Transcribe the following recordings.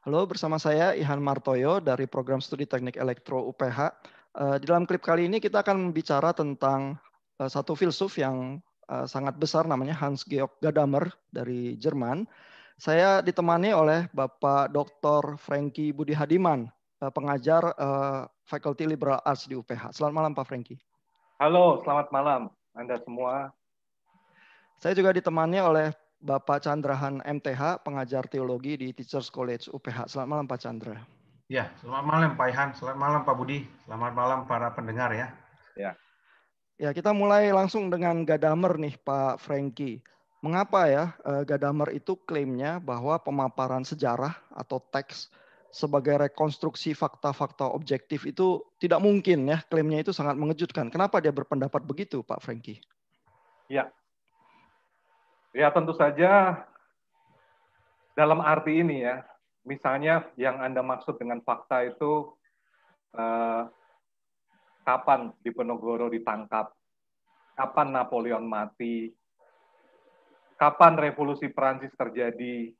Halo, bersama saya Ihan Martoyo dari Program Studi Teknik Elektro UPH. Di dalam klip kali ini kita akan bicara tentang satu filsuf yang sangat besar namanya Hans-Georg Gadamer dari Jerman. Saya ditemani oleh Bapak Dr. Franky Budi Hadiman, pengajar Fakulti Liberal Arts di UPH. Selamat malam Pak Franky. Halo, selamat malam Anda semua. Saya juga ditemani oleh Bapak Chandrahan MTH, pengajar teologi di Teachers College UPH. Selamat malam Pak Chandra. Ya, selamat malam Pak Ihan, selamat malam Pak Budi, selamat malam para pendengar ya. Ya, kita mulai langsung dengan Gadamer nih Pak Franky. Mengapa ya Gadamer itu klaimnya bahwa pemaparan sejarah atau teks sebagai rekonstruksi fakta-fakta objektif itu tidak mungkin ya, klaimnya itu sangat mengejutkan. Kenapa dia berpendapat begitu Pak Franky? Ya tentu saja dalam arti ini ya, misalnya yang Anda maksud dengan fakta itu kapan Diponegoro ditangkap, kapan Napoleon mati, kapan revolusi Prancis terjadi,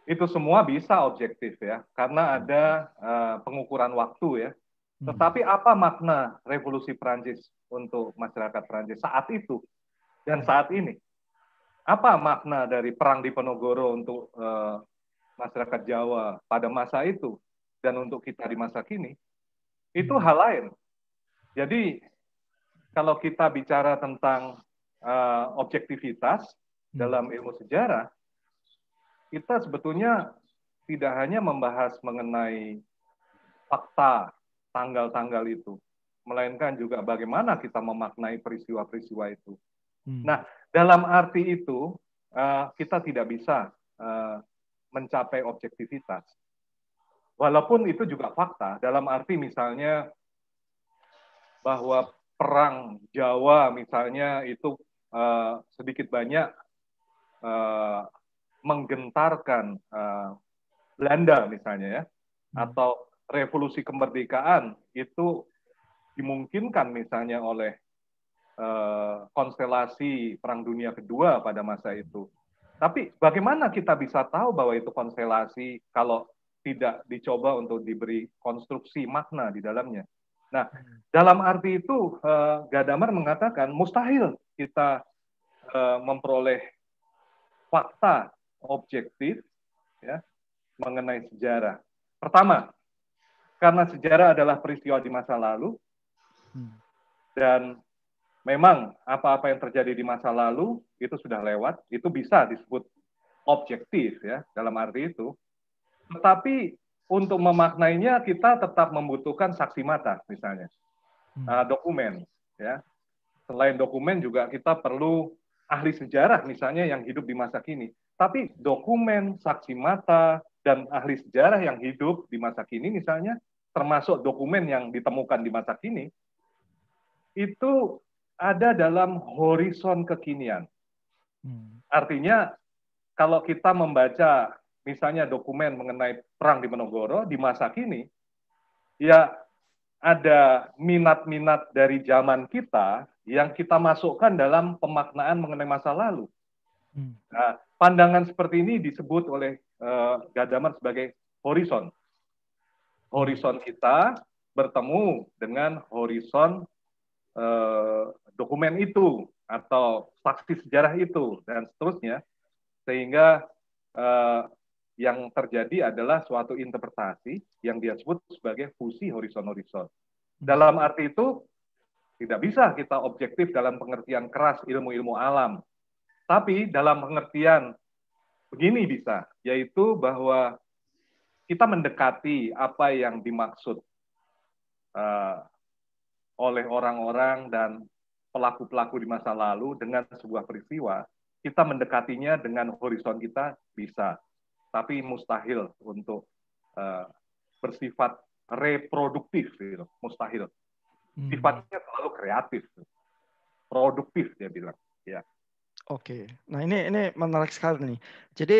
itu semua bisa objektif ya, karena ada pengukuran waktu ya. Tetapi apa makna revolusi Prancis untuk masyarakat Prancis saat itu dan saat ini? Apa makna dari perang Diponegoro untuk masyarakat Jawa pada masa itu dan untuk kita di masa kini? Itu hal lain. Jadi kalau kita bicara tentang objektivitas dalam ilmu sejarah, kita sebetulnya tidak hanya membahas mengenai fakta tanggal-tanggal itu, melainkan juga bagaimana kita memaknai peristiwa-peristiwa itu. Nah, dalam arti itu kita tidak bisa mencapai objektivitas. Walaupun itu juga fakta, dalam arti misalnya bahwa perang Jawa misalnya itu sedikit banyak menggentarkan Belanda misalnya ya, atau revolusi kemerdekaan itu dimungkinkan misalnya oleh konstelasi Perang Dunia Kedua pada masa itu. Tapi bagaimana kita bisa tahu bahwa itu konstelasi kalau tidak dicoba untuk diberi konstruksi makna di dalamnya? Nah, dalam arti itu Gadamer mengatakan mustahil kita memperoleh fakta objektif ya mengenai sejarah. Pertama, karena sejarah adalah peristiwa di masa lalu dan memang apa-apa yang terjadi di masa lalu itu sudah lewat, itu bisa disebut objektif ya dalam arti itu. Tetapi untuk memaknainya kita tetap membutuhkan saksi mata misalnya, dokumen ya. Selain dokumen juga kita perlu ahli sejarah misalnya yang hidup di masa kini. Tapi dokumen, saksi mata, dan ahli sejarah yang hidup di masa kini misalnya, termasuk dokumen yang ditemukan di masa kini, itu ada dalam horizon kekinian. Artinya kalau kita membaca misalnya dokumen mengenai perang Diponegoro di masa kini, ya ada minat-minat dari zaman kita yang kita masukkan dalam pemaknaan mengenai masa lalu. Nah, pandangan seperti ini disebut oleh Gadamer sebagai horizon. Horizon kita bertemu dengan horizon dokumen itu atau saksi sejarah itu dan seterusnya, sehingga yang terjadi adalah suatu interpretasi yang dia sebut sebagai fusi horizon-horizon. Dalam arti itu tidak bisa kita objektif dalam pengertian keras ilmu-ilmu alam, tapi dalam pengertian begini bisa, yaitu bahwa kita mendekati apa yang dimaksud oleh orang-orang dan pelaku-pelaku di masa lalu dengan sebuah peristiwa, kita mendekatinya dengan horizon kita bisa, tapi mustahil untuk bersifat reproduktif, gitu. Mustahil. Sifatnya selalu kreatif, produktif dia bilang. Ya. Oke, nah ini menarik sekali nih. Jadi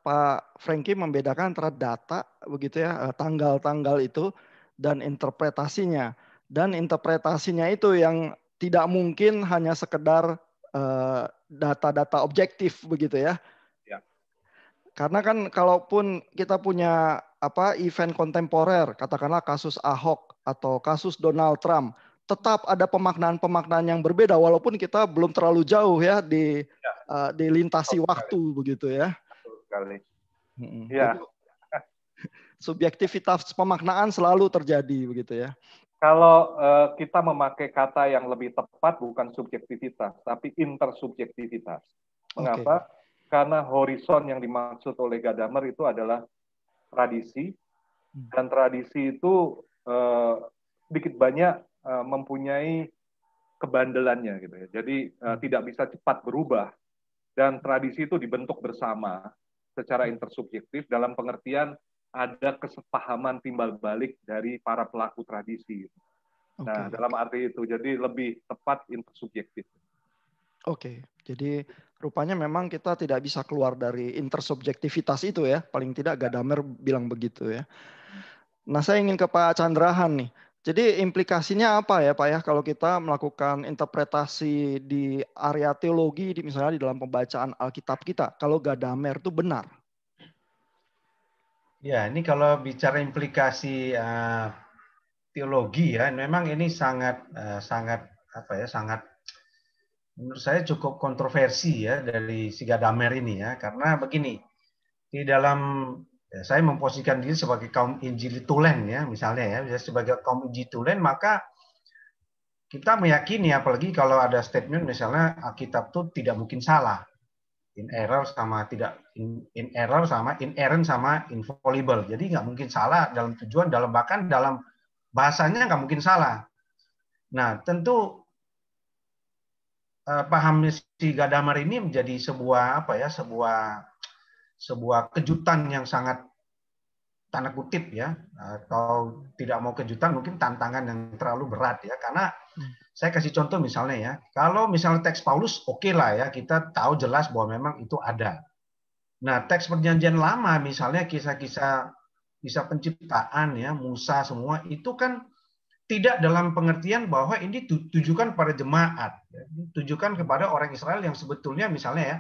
Pak Franky membedakan antara data begitu ya, tanggal-tanggal itu dan interpretasinya. Dan interpretasinya itu yang tidak mungkin hanya sekedar data-data objektif begitu ya. Ya. Karena kan kalaupun kita punya event kontemporer, katakanlah kasus Ahok atau kasus Donald Trump, tetap ada pemaknaan-pemaknaan yang berbeda walaupun kita belum terlalu jauh ya dilintasi waktu begitu ya. Betul sekali. Jadi, subjektivitas pemaknaan selalu terjadi begitu ya. Kalau kita memakai kata yang lebih tepat bukan subjektivitas, tapi intersubjektivitas. Mengapa? Karena horizon yang dimaksud oleh Gadamer itu adalah tradisi, dan tradisi itu sedikit banyak mempunyai kebandelannya gitu ya. Jadi tidak bisa cepat berubah, dan tradisi itu dibentuk bersama secara intersubjektif dalam pengertian ada kesepahaman timbal balik dari para pelaku tradisi. Nah, dalam arti itu jadi lebih tepat intersubjektif. Jadi rupanya memang kita tidak bisa keluar dari intersubjektivitas itu ya. Paling tidak Gadamer bilang begitu ya. Nah, saya ingin ke Pak Candrahan nih. Jadi implikasinya apa ya Pak ya kalau kita melakukan interpretasi di area teologi, misalnya di dalam pembacaan Alkitab kita, kalau Gadamer itu benar? Ya, ini kalau bicara implikasi teologi ya, memang ini sangat menurut saya cukup kontroversi ya dari si Gadamer ini ya, karena begini, di dalam saya memposisikan diri sebagai kaum Injili Tulen ya, misalnya ya, sebagai kaum Injili Tulen, maka kita meyakini, apalagi kalau ada statement misalnya Alkitab itu tidak mungkin salah, inerrant sama inerrant sama infallible, jadi nggak mungkin salah dalam tujuan, bahkan dalam bahasanya nggak mungkin salah. Nah, tentu paham si Gadamer ini menjadi sebuah kejutan yang sangat tanda kutip ya, atau tidak mau kejutan, mungkin tantangan yang terlalu berat ya, karena saya kasih contoh misalnya ya, kalau misalnya teks Paulus oke lah ya, kita tahu jelas bahwa memang itu ada. Nah, teks Perjanjian Lama misalnya kisah-kisah penciptaan ya, Musa semua itu kan tidak dalam pengertian bahwa ini ditujukan pada jemaat, ditujukan kepada orang Israel yang sebetulnya misalnya ya,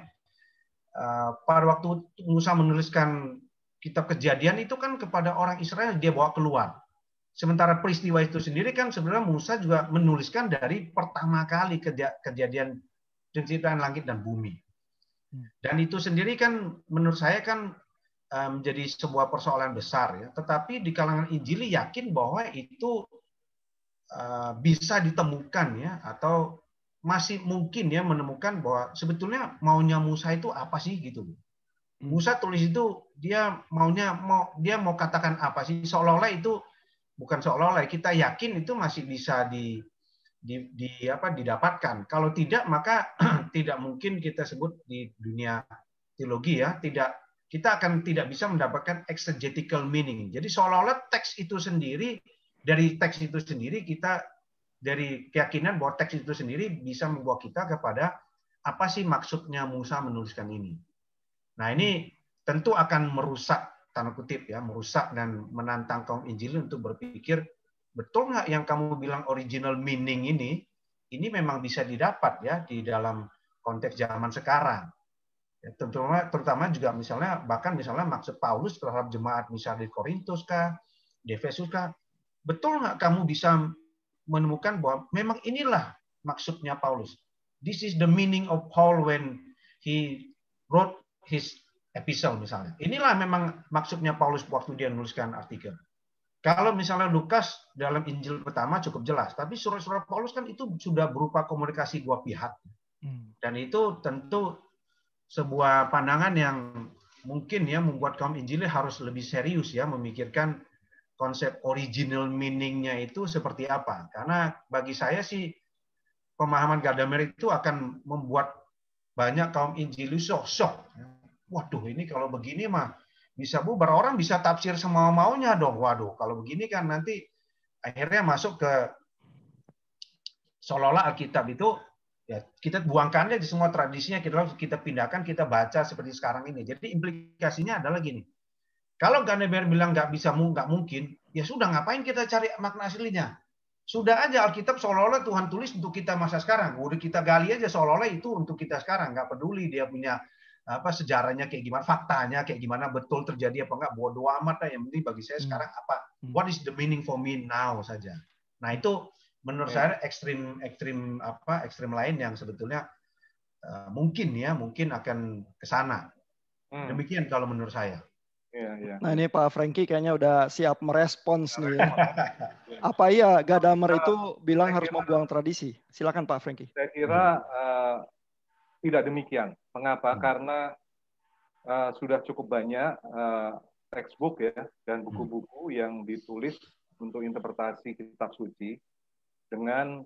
pada waktu Musa menuliskan kitab Kejadian itu kan kepada orang Israel dia bawa keluar. Sementara peristiwa itu sendiri kan sebenarnya Musa juga menuliskan dari pertama kali kejadian penciptaan langit dan bumi. Dan itu sendiri kan menurut saya kan menjadi sebuah persoalan besar ya. Tetapi di kalangan Injili yakin bahwa itu bisa ditemukan ya, atau masih mungkin ya menemukan bahwa sebetulnya maunya Musa itu apa sih gitu. Musa tulis itu dia mau katakan apa sih, seolah-olah itu bukan seolah-olah, kita yakin itu masih bisa didapatkan. Kalau tidak maka tidak mungkin kita sebut di dunia teologi ya, kita akan tidak bisa mendapatkan exegetical meaning. Jadi seolah-olah teks itu sendiri, dari teks itu sendiri kita dari keyakinan bahwa teks itu sendiri bisa membawa kita kepada apa sih maksudnya Musa menuliskan ini. Nah, ini tentu akan merusak, tanda kutip ya, merusak dan menantang kaum Injil untuk berpikir, betul nggak yang kamu bilang original meaning ini memang bisa didapat ya di dalam konteks zaman sekarang. Ya, terutama juga misalnya maksud Paulus terhadap jemaat misalnya di Korintus kah, di Efesus kah, betul nggak kamu bisa menemukan bahwa memang inilah maksudnya Paulus. This is the meaning of Paul when he wrote his epistle misalnya. Inilah memang maksudnya Paulus waktu dia menuliskan artikel. Kalau misalnya Lukas dalam Injil pertama cukup jelas, tapi surat-surat Paulus kan itu sudah berupa komunikasi dua pihak. Dan itu tentu sebuah pandangan yang mungkin ya membuat kaum Injil harus lebih serius ya memikirkan konsep original meaning-nya itu seperti apa. Karena bagi saya sih pemahaman Gadamer itu akan membuat banyak kaum Injilis shock. Waduh, ini kalau begini mah bisa bubar, orang bisa tafsir semau maunya dong. Waduh, kalau begini kan nanti akhirnya masuk ke seolah-olah Alkitab itu ya kita buangkan aja semua tradisinya, kita pindahkan, kita baca seperti sekarang ini. Jadi implikasinya adalah gini. Kalau Gadamer bilang nggak mungkin, ya sudah, ngapain kita cari makna aslinya? Sudah aja Alkitab seolah-olah Tuhan tulis untuk kita masa sekarang. Udah kita gali aja seolah-olah itu untuk kita sekarang. Nggak peduli dia punya sejarahnya kayak gimana, faktanya kayak gimana, betul terjadi apa enggak, bodo amat lah. Yang penting bagi saya sekarang apa, what is the meaning for me now saja. Nah itu menurut saya ekstrim lain yang sebetulnya mungkin akan ke sana. Demikian kalau menurut saya. Nah ini Pak Franky kayaknya udah siap merespons nih ya. Apa iya Gadamer itu bilang harus membuang tradisi? Silakan Pak Franky. Saya kira tidak demikian. Mengapa? Karena sudah cukup banyak textbook ya dan buku-buku yang ditulis untuk interpretasi kitab suci dengan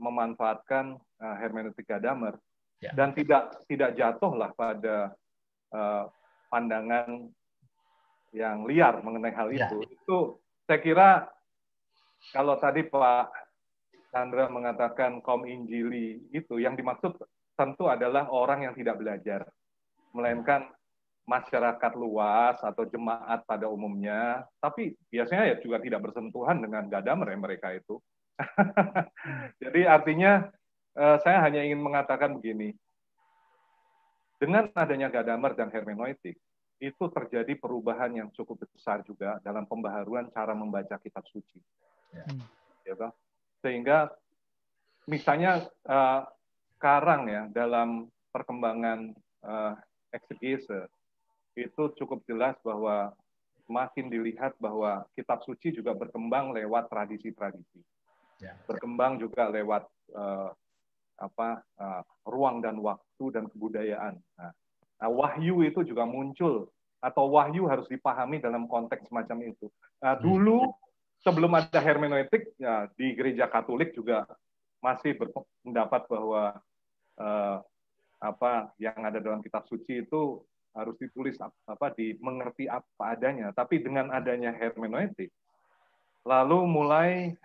memanfaatkan hermeneutik Gadamer dan tidak jatuhlah pada pandangan yang liar mengenai hal itu. Itu saya kira kalau tadi Pak Chandra mengatakan kaum Injili itu yang dimaksud tentu adalah orang yang tidak belajar, melainkan masyarakat luas atau jemaat pada umumnya, tapi biasanya ya juga tidak bersentuhan dengan Gadamer ya mereka itu. Jadi artinya saya hanya ingin mengatakan begini, dengan adanya Gadamer dan hermeneutik, itu terjadi perubahan yang cukup besar juga dalam pembaharuan cara membaca kitab suci. Sehingga misalnya sekarang ya dalam perkembangan eksegese, itu cukup jelas bahwa semakin dilihat bahwa kitab suci juga berkembang lewat tradisi-tradisi, berkembang juga lewat ruang dan waktu dan kebudayaan. Nah, wahyu itu juga muncul atau wahyu harus dipahami dalam konteks semacam itu. Nah, dulu sebelum ada hermeneutik ya, di gereja Katolik juga masih berpendapat bahwa yang ada dalam kitab suci itu harus ditulis dimengerti apa adanya. Tapi dengan adanya hermeneutik, lalu mulai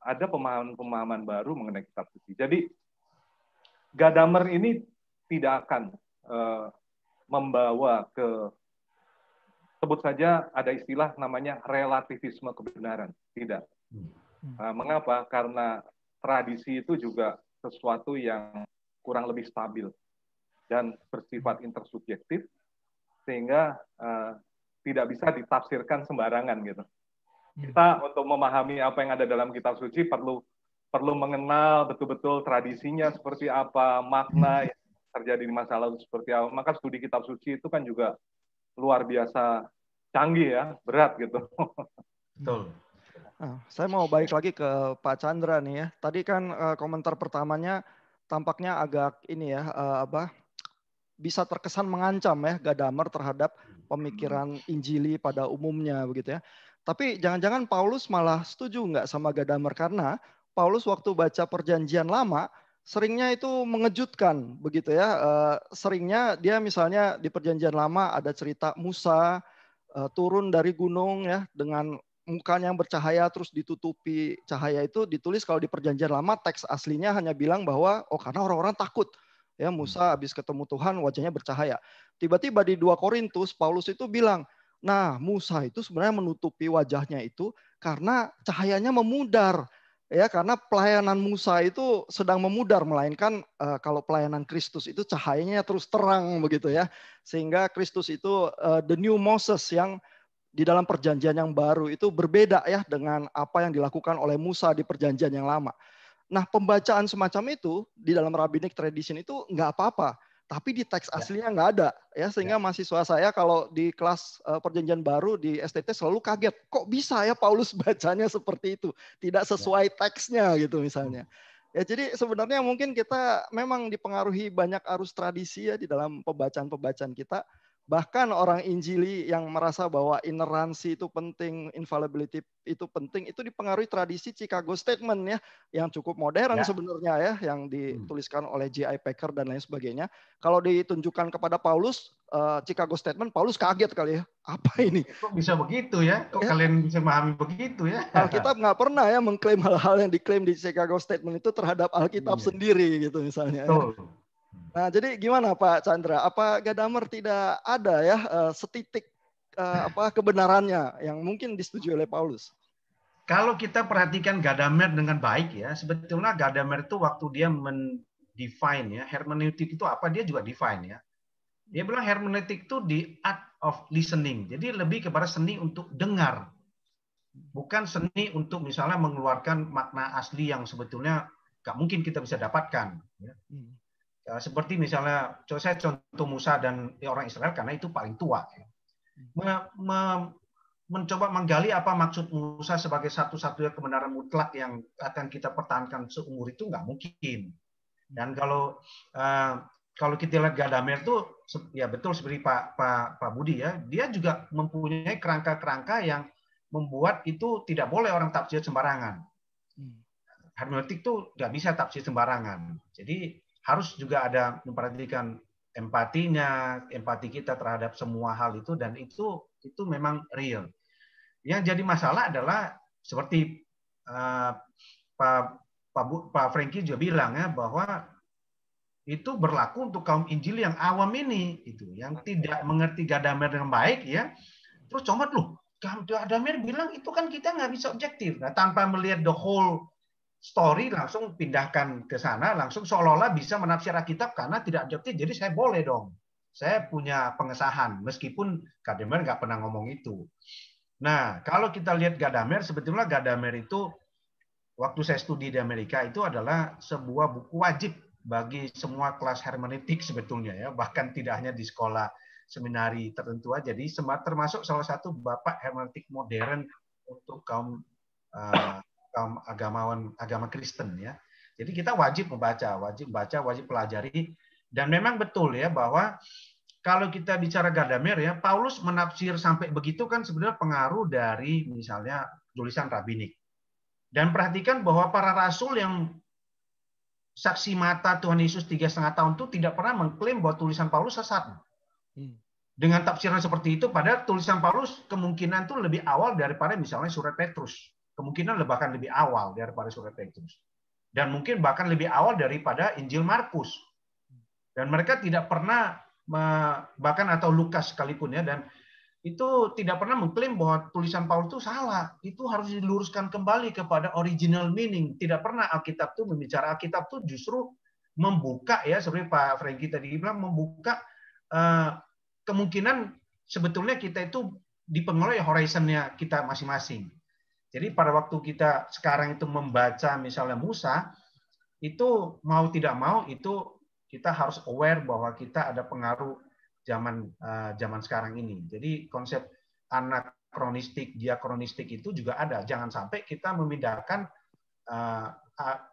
ada pemahaman-pemahaman baru mengenai kitab suci. Jadi Gadamer ini tidak akan membawa ke, sebut saja ada istilah namanya relativisme kebenaran. Tidak. Mengapa? Karena tradisi itu juga sesuatu yang kurang lebih stabil dan bersifat intersubjektif, sehingga tidak bisa ditafsirkan sembarangan gitu. Kita untuk memahami apa yang ada dalam kitab suci perlu mengenal betul-betul tradisinya seperti apa, makna yang terjadi di masa lalu seperti apa. Maka studi kitab suci itu kan juga luar biasa canggih ya, berat gitu. Betul. Nah, saya mau balik lagi ke Pak Chandra nih ya. Tadi kan komentar pertamanya tampaknya agak ini ya, bisa terkesan mengancam ya Gadamer terhadap pemikiran Injili pada umumnya begitu ya. Tapi jangan-jangan Paulus malah setuju nggak sama Gadamer, karena Paulus waktu baca Perjanjian Lama seringnya itu mengejutkan begitu ya. Seringnya dia misalnya di Perjanjian Lama ada cerita Musa turun dari gunung ya dengan mukanya yang bercahaya terus ditutupi cahaya. Itu ditulis kalau di Perjanjian Lama teks aslinya hanya bilang bahwa karena orang-orang takut. Ya, Musa habis ketemu Tuhan wajahnya bercahaya. Tiba-tiba di 2 Korintus Paulus itu bilang, nah Musa itu sebenarnya menutupi wajahnya itu karena cahayanya memudar. Ya, karena pelayanan Musa itu sedang memudar, melainkan kalau pelayanan Kristus itu cahayanya terus terang begitu ya. Sehingga Kristus itu the new Moses yang di dalam perjanjian yang baru itu berbeda ya dengan apa yang dilakukan oleh Musa di perjanjian yang lama. Nah, pembacaan semacam itu di dalam rabbinic tradition itu nggak apa-apa, tapi di teks aslinya nggak ada, ya, sehingga mahasiswa saya kalau di kelas perjanjian baru di STT selalu kaget, kok bisa ya Paulus bacanya seperti itu, tidak sesuai teksnya gitu misalnya. Ya, jadi sebenarnya mungkin kita memang dipengaruhi banyak arus tradisi ya di dalam pembacaan-pembacaan kita. Bahkan orang Injili yang merasa bahwa ineransi itu penting, infallibility itu penting, itu dipengaruhi tradisi Chicago Statement ya, yang cukup modern sebenarnya ya, yang dituliskan oleh J.I. Packer dan lain sebagainya. Kalau ditunjukkan kepada Paulus, Chicago Statement, Paulus kaget kali ya, apa ini? Kok bisa begitu ya? Kok kalian bisa memahami begitu ya? Alkitab nggak pernah ya mengklaim hal-hal yang diklaim di Chicago Statement itu terhadap Alkitab sendiri gitu misalnya. Ya. Nah, jadi gimana Pak Chandra? Apa Gadamer tidak ada ya setitik kebenarannya yang mungkin disetujui oleh Paulus? Kalau kita perhatikan Gadamer dengan baik ya, sebetulnya Gadamer itu waktu dia mendefine ya, hermeneutik itu apa dia juga define ya. Dia bilang hermeneutik itu the art of listening. Jadi lebih kepada seni untuk dengar. Bukan seni untuk misalnya mengeluarkan makna asli yang sebetulnya nggak mungkin kita bisa dapatkan. Ya, seperti misalnya, saya contoh Musa dan orang Israel karena itu paling tua. Ya. Mencoba menggali apa maksud Musa sebagai satu-satunya kebenaran mutlak yang akan kita pertahankan seumur itu nggak mungkin. Dan kalau kita lihat Gadamer itu ya betul seperti Pak Budi ya, dia juga mempunyai kerangka-kerangka yang membuat itu tidak boleh orang tafsir sembarangan. Hermeneutik itu nggak bisa tafsir sembarangan. Jadi harus juga ada memperhatikan empati kita terhadap semua hal itu, dan itu memang real. Yang jadi masalah adalah seperti Pak Franky juga bilang ya, bahwa itu berlaku untuk kaum Injil yang awam ini, itu yang tidak mengerti Gadamer dengan baik ya. Terus comot loh, Gadamer bilang itu kan kita nggak bisa objektif. Nah, tanpa melihat the whole story langsung pindahkan ke sana, langsung seolah-olah bisa menafsir Alkitab karena tidak objektif. Jadi saya boleh dong, saya punya pengesahan meskipun Gadamer nggak pernah ngomong itu. Nah, kalau kita lihat Gadamer, sebetulnya Gadamer itu waktu saya studi di Amerika itu adalah sebuah buku wajib bagi semua kelas hermeneutik sebetulnya ya, bahkan tidak hanya di sekolah seminari tertentu aja. Jadi termasuk salah satu bapak hermeneutik modern untuk kaum agama Kristen ya. Jadi kita wajib membaca, wajib pelajari. Dan memang betul ya bahwa kalau kita bicara Gadamer ya, Paulus menafsir sampai begitu kan sebenarnya pengaruh dari misalnya tulisan rabbinik. Dan perhatikan bahwa para rasul yang saksi mata Tuhan Yesus 3,5 tahun itu tidak pernah mengklaim bahwa tulisan Paulus sesat. Dengan tafsiran seperti itu, padahal tulisan Paulus kemungkinan itu lebih awal daripada misalnya surat Petrus. Kemungkinan bahkan lebih awal daripada surat Petrus. Dan mungkin bahkan lebih awal daripada Injil Markus. Dan mereka tidak pernah, bahkan atau Lukas sekalipun ya, dan itu tidak pernah mengklaim bahwa tulisan Paulus itu salah. Itu harus diluruskan kembali kepada original meaning. Tidak pernah Alkitab itu membicara, Alkitab itu justru membuka ya, seperti Pak Franky tadi bilang, membuka kemungkinan sebetulnya kita itu dipengaruhi horizonnya kita masing-masing. Jadi pada waktu kita sekarang itu membaca misalnya Musa, itu mau tidak mau itu kita harus aware bahwa kita ada pengaruh zaman sekarang ini. Jadi konsep anakronistik, diakronistik itu juga ada. Jangan sampai kita memindahkan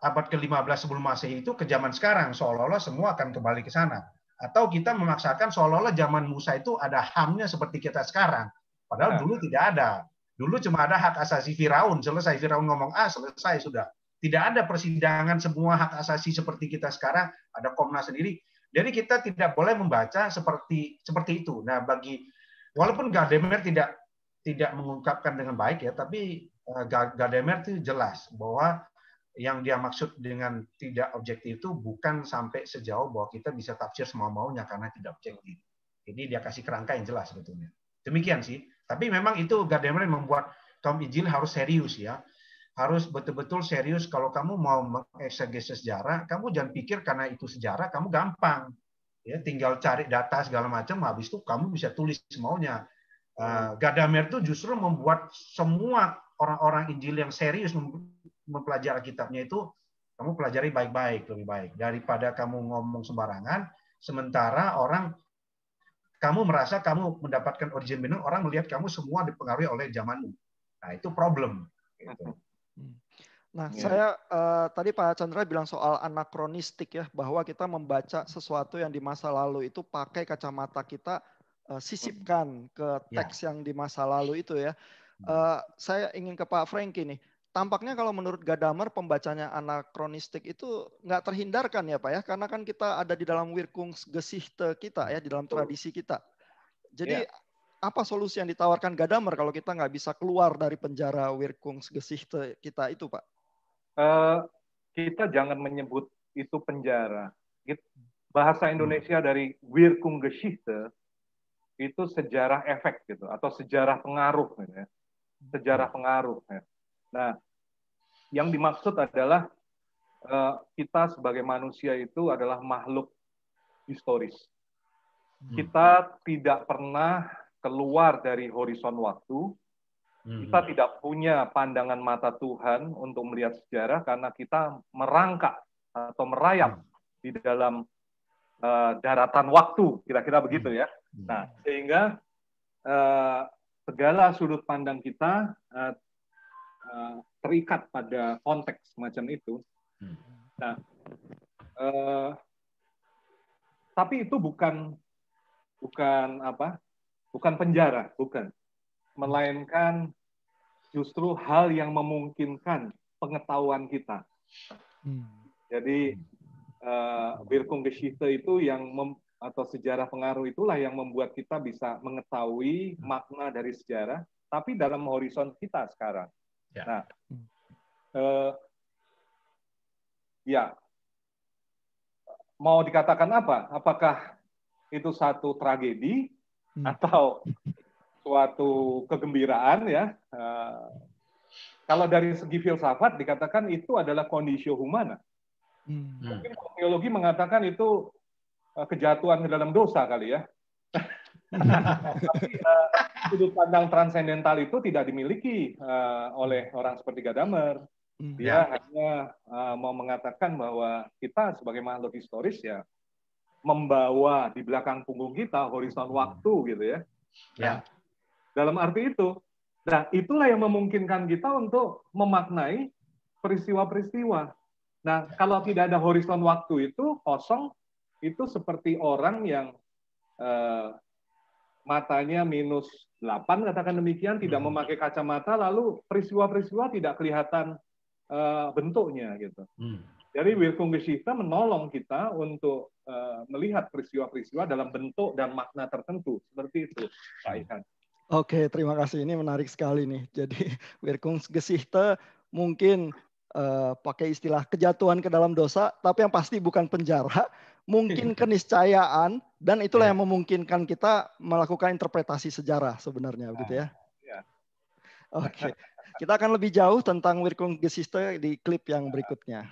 abad ke-15 sebelum Masehi itu ke zaman sekarang, seolah-olah semua akan kembali ke sana. Atau kita memaksakan seolah-olah zaman Musa itu ada HAM-nya seperti kita sekarang. Padahal dulu tidak ada. Dulu cuma ada hak asasi Firaun. Selesai Firaun ngomong A, selesai sudah. Tidak ada persidangan semua hak asasi seperti kita sekarang. Ada Komnas sendiri. Jadi kita tidak boleh membaca seperti itu. Nah, walaupun Gadamer tidak mengungkapkan dengan baik ya, tapi Gadamer itu jelas bahwa yang dia maksud dengan tidak objektif itu bukan sampai sejauh bahwa kita bisa tafsir semau-maunya karena tidak objektif. Jadi dia kasih kerangka yang jelas sebetulnya. Demikian sih. Tapi memang itu Gadamer membuat kaum Injil harus serius ya. Harus betul-betul serius. Kalau kamu mau mengeksegesi sejarah, kamu jangan pikir karena itu sejarah kamu gampang. Ya, tinggal cari data segala macam, habis itu kamu bisa tulis semaunya. Gadamer itu justru membuat semua orang-orang Injil yang serius mempelajari kitabnya itu, kamu pelajari baik-baik, lebih baik daripada kamu ngomong sembarangan. Sementara kamu merasa kamu mendapatkan origin meaning, orang melihat kamu semua dipengaruhi oleh zamanmu. Nah, itu problem. Gitu. Nah, saya tadi Pak Chandra bilang soal anakronistik ya, bahwa kita membaca sesuatu yang di masa lalu itu pakai kacamata kita, sisipkan ke teks yang di masa lalu itu ya. Saya ingin ke Pak Franky nih. Tampaknya kalau menurut Gadamer pembacanya anakronistik itu nggak terhindarkan ya Pak ya, karena kan kita ada di dalam Wirkungsgeschichte kita ya, di dalam tradisi kita. Jadi apa solusi yang ditawarkan Gadamer kalau kita nggak bisa keluar dari penjara Wirkungsgeschichte kita itu Pak? Kita jangan menyebut itu penjara. Bahasa Indonesia dari Wirkungsgeschichte itu sejarah efek gitu, atau sejarah pengaruh gitu ya. Sejarah pengaruh ya. Nah, yang dimaksud adalah kita sebagai manusia itu adalah makhluk historis. kita tidak pernah keluar dari horizon waktu. Kita tidak punya pandangan mata Tuhan untuk melihat sejarah karena kita merangkak atau merayap di dalam daratan waktu, kira-kira begitu ya. Nah, sehingga segala sudut pandang kita terikat pada konteks semacam itu. Nah, tapi itu bukan penjara, bukan, melainkan justru hal yang memungkinkan pengetahuan kita. Jadi Wirkungsgeschichte itu atau sejarah pengaruh itulah yang membuat kita bisa mengetahui makna dari sejarah, tapi dalam horizon kita sekarang. Nah, ya, mau dikatakan apa? Apakah itu satu tragedi atau suatu kegembiraan ya? Kalau dari segi filsafat dikatakan itu adalah kondisio humana. Mungkin teologi mengatakan itu kejatuhan ke dalam dosa kali ya. Tapi sudut pandang transendental itu tidak dimiliki oleh orang seperti Gadamer. Dia hanya mau mengatakan bahwa kita sebagai makhluk historis ya membawa di belakang punggung kita horizon waktu gitu ya. Nah, dalam arti itu, nah itulah yang memungkinkan kita untuk memaknai peristiwa-peristiwa. Nah, kalau tidak ada horizon waktu itu kosong, itu seperti orang yang matanya -8 katakan demikian, tidak memakai kacamata, lalu peristiwa-peristiwa tidak kelihatan bentuknya gitu. Jadi Wirkungsgeschichte menolong kita untuk melihat peristiwa-peristiwa dalam bentuk dan makna tertentu seperti itu, Pak Ihan. Oke, terima kasih. Ini menarik sekali nih. Jadi Wirkungsgeschichte mungkin pakai istilah kejatuhan ke dalam dosa, tapi yang pasti bukan penjara, mungkin keniscayaan, dan itulah yang memungkinkan kita melakukan interpretasi sejarah sebenarnya, begitu ya? Oke, kita akan lebih jauh tentang Wirkungsgeschichte di klip yang berikutnya.